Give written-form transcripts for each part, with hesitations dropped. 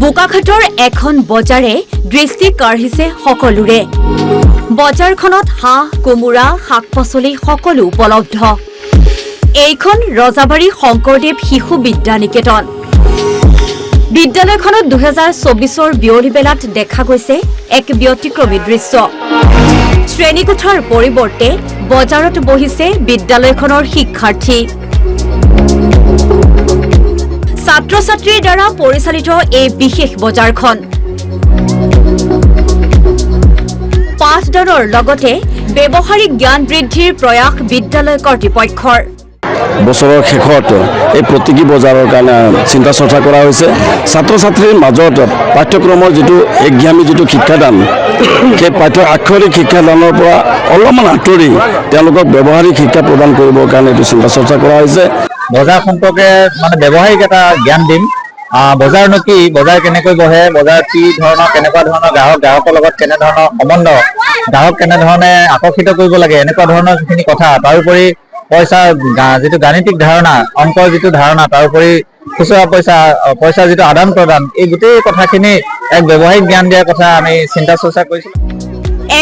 বোকাখাটৰ এখন বজাৰে দৃষ্টি কাঢ়িছে সকলোৰে। বজাৰখনত হাঁহ, কোমোৰা, শাক-পাচলি সকলো উপলব্ধ। এইখন ৰজাবাৰী শংকৰদেৱ শিশু বিদ্যা নিকেতন। বিদ্যালয়খনত 2024 বিয়লি বেলাত দেখা গৈছে এক ব্যতিক্ৰমী দৃশ্য। শ্ৰেণীকোঠাৰ পৰিৱৰ্তে বজাৰত বহিছে বিদ্যালয়খনৰ শিক্ষাৰ্থী। ছাত্ৰ-ছাত্ৰীৰ দ্বাৰা পৰিচালিত এই বিশেষ বজাৰখন পাঠদানৰ লগতে ব্যৱহাৰিক জ্ঞান বৃদ্ধিৰ প্ৰয়াস বিদ্যালয় কৰ্তৃপক্ষৰ। বছৰৰ শেষত এই প্ৰতীকী বজাৰৰ কাৰণে চিন্তা চৰ্চা কৰা হৈছে। ছাত্ৰ ছাত্ৰীৰ মাজত পাঠ্যক্ৰমৰ যিটো একঘামী যিটো শিক্ষাদান, সেই আক্ষৰিক শিক্ষাদানৰ পৰা অলপমান আঁতৰি তেওঁলোকক ব্যৱহাৰিক শিক্ষা প্ৰদান কৰিবৰ কাৰণে এইটো চিন্তা চৰ্চা কৰা হৈছে। বজাৰ সম্পৰ্কে মানে ব্যৱহাৰিক এটা জ্ঞান দিম। বজাৰনো কি, বজাৰ কেনেকৈ বহে, বজাৰ কি ধৰণৰ, কেনেকুৱা ধৰণৰ গ্ৰাহকৰ লগত কেনেধৰণৰ সম্বন্ধ, গ্ৰাহক কেনেধৰণে আকৰ্ষিত কৰিব লাগে, এনেকুৱা ধৰণৰ যিখিনি কথা। তাৰোপৰি যিটো গাণিতিক ধাৰণা, অংকৰ যিটো ধাৰণা, তাৰোপৰি খুচুৰা পইচা যিটো আদান প্ৰদান, এই গোটেই কথাখিনি এক ব্যৱহাৰিক জ্ঞান দিয়াৰ কথা আমি চিন্তা চৰ্চা কৰিছিলোঁ।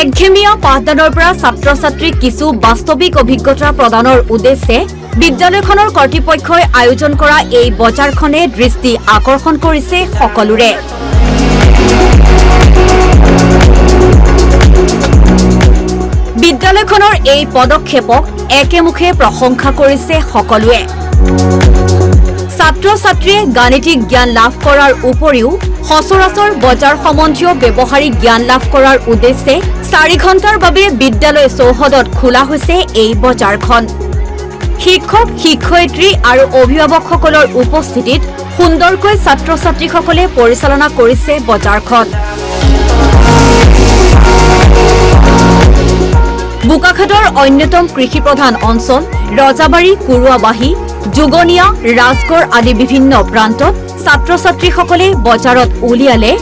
একঘেমীয়া পাঠদানৰ পৰা ছাত্ৰ-ছাত্ৰীক কিছু বাস্তৱিক অভিজ্ঞতা প্ৰদানৰ উদ্দেশ্যে বিদ্যালয়খনৰ কৰ্তৃপক্ষই আয়োজন কৰা এই বজাৰখনে দৃষ্টি আকৰ্ষণ কৰিছে সকলোৰে। বিদ্যালয়খনৰ এই পদক্ষেপক একেমুখে প্ৰশংসা কৰিছে সকলোৱে। ছাত্ৰ-ছাত্ৰীয়ে গাণিতিক জ্ঞান লাভ কৰাৰ উপৰিও সচৰাচৰ বজাৰ সম্বন্ধীয় ব্যৱহাৰিক জ্ঞান লাভ কৰাৰ উদ্দেশ্যে 4 ঘণ্টাৰ বাবে বিদ্যালয় চৌহদত খোলা হৈছে এই বজাৰখন। শিক্ষক, শিক্ষয়িত্ৰী আৰু অভিভাৱকসকলৰ উপস্থিতিত সুন্দৰকৈ ছাত্ৰ-ছাত্ৰীসকলে পৰিচালনা কৰিছে বজাৰখন। বোকাখাটৰ অন্যতম কৃষিপ্ৰধান অঞ্চল ৰজাবাৰী, কুৰুৱাবাহী, যোগনীয়া, ৰাজগড় আদি বিভিন্ন প্ৰান্তত ছাত্ৰ-ছাত্ৰীসকলে বজাৰত উলিয়ালে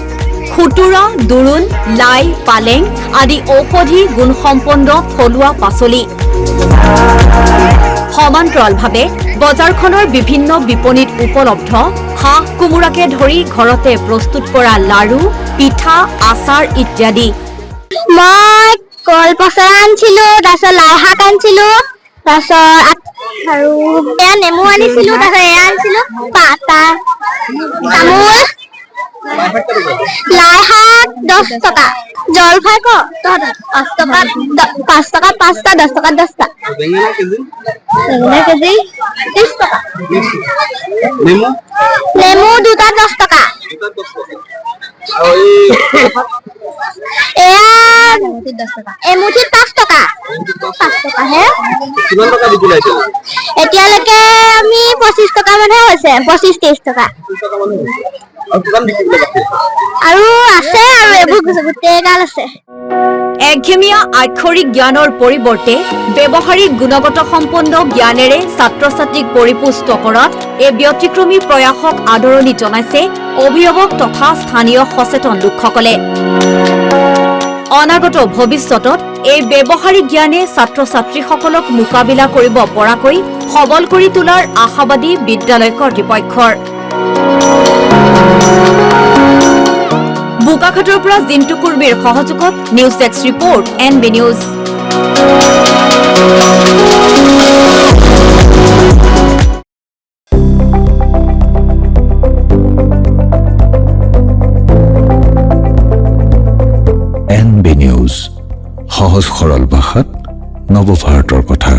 খুতুৰা, দুৰুণ, লাই, পালেং আদি ঔষধি গুণসম্পন্ন থলুৱা পাচলি। সমান্তৰালভাৱে বজাৰখনৰ বিভিন্ন বিপণীত উপলব্ধ হাঁহ, কোমোৰাকে ধৰি ঘৰতে প্ৰস্তুত কৰা লাৰু, পিঠা, আচাৰ ইত্যাদি। মই কল পচলা আনিছিলো, তাৰপিছত লাই শাক আনিছিলো, তাৰপিছত আৰু এয়া নেমু আনিছিলো, তাৰপিছত এয়া আনিছিলো তামোল। লাই শাক 10 টকা, জলফাই 5 টকা, 5টা, 10 টকা 10টা। বেঙেনা কেজি 30 টকা। নেমু 2টা 10 টকা। এমুঠিত 5 টকা। 5 টকাহে। এতিয়ালৈকে আমি 25 টকা মানহে হৈছে, 25-30 টকা। আৰু আছে, আৰু এইবোৰ গোটেই গাল আছে। একঘেমীয়া আক্ষৰিক জ্ঞানৰ পৰিৱৰ্তে ব্যৱহাৰিক গুণগত সম্পন্ন জ্ঞানেৰে ছাত্ৰ-ছাত্ৰীক পৰিপুষ্ট কৰাত এই ব্যতিক্ৰমী প্ৰয়াসক আদৰণি জনাইছে অভিভাৱক তথা স্থানীয় সচেতন লোকসকলে। অনাগত ভৱিষ্যতত এই ব্যৱহাৰিক জ্ঞানে ছাত্ৰ-ছাত্ৰীসকলক মোকাবিলা কৰিব পৰাকৈ সবল কৰি তোলাৰ আশাবাদী বিদ্যালয় কৰ্তৃপক্ষৰ। বোকাখাটৰ পৰা জিন্তু কুৰ্মীৰ সহযোগত news desk report NB news. NB news, সহজ সৰল ভাষাত নৱভাৰতৰ কথা।